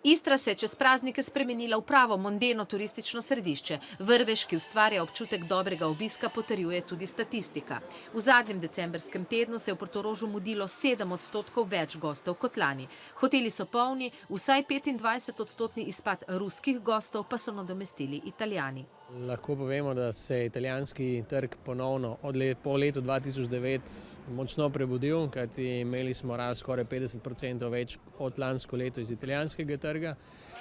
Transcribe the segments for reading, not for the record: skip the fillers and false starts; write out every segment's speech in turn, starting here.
Istra se je čez praznike spremenila v pravo mondeno turistično središče. Vrvež, ki ustvarja občutek dobrega obiska, potrjuje tudi statistika. V zadnjem decembrskem tednu se je v Portorožu mudilo 7% več gostov kot lani. Hoteli so polni, vsaj 25% izpad ruskih gostov pa so nadomestili Italijani. Lahko povemo, da se je italijanski trg ponovno po letu 2009 močno prebudil, kajti imeli smo rast skoraj 50% več od lansko leto iz italijanskega trga.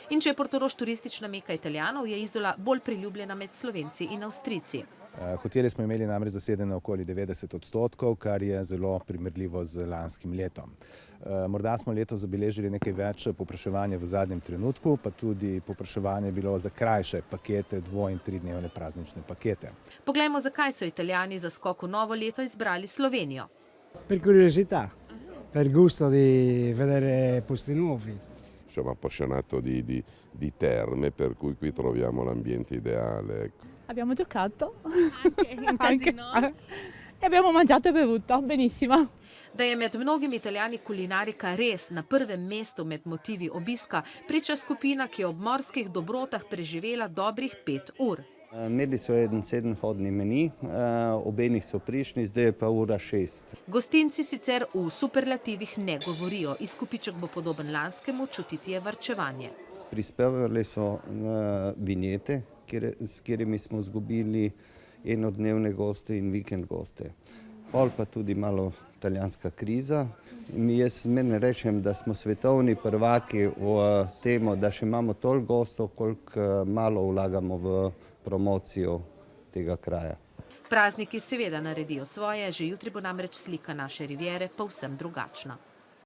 In če je Portorož turistična meka Italijanov, je Izola bolj priljubljena med Slovenci in Avstrijci. Hoteli smo imeli namreč zasedene okoli 90%, kar je zelo primerljivo z lanskim letom. Morda smo letos zabeležili nekaj več povpraševanja v zadnjem trenutku, pa tudi povpraševanje je bilo za krajše pakete, 2- in 3-dnevne praznične pakete. Poglejmo, zakaj so Italijani za skok v novo leto izbrali Slovenijo. Per curiosità, per gusto di vedere posti nuovi. Siamo appassionati di terme, per cui qui troviamo l'ambiente ideale. Abbiamo giocato Anche in casino? e abbiamo mangiato e bevuto, benissimo. Da je med mnogimi Italijani kulinarika res na prvem mestu med motivi obiska, priča skupina, ki je ob morskih dobrotah preživela dobrih 5 ur. Imeli so en 7-hodni meni, obenih so prišli, zdaj je pa ura 6. Gostinci sicer v superlativih ne govorijo, izkupiček bo podoben lanskemu, čutiti je varčevanje. Prispevali so vinjete, s katerimi smo izgubili enodnevne goste in vikend goste. Pol pa tudi malo italijanska kriza. Jaz zmerno rečem, da smo svetovni prvaki v tem, da še imamo toliko gostov, koliko malo vlagamo v promocijo tega kraja. Prazniki seveda naredijo svoje, že jutri bo namreč slika naše riviere povsem drugačna.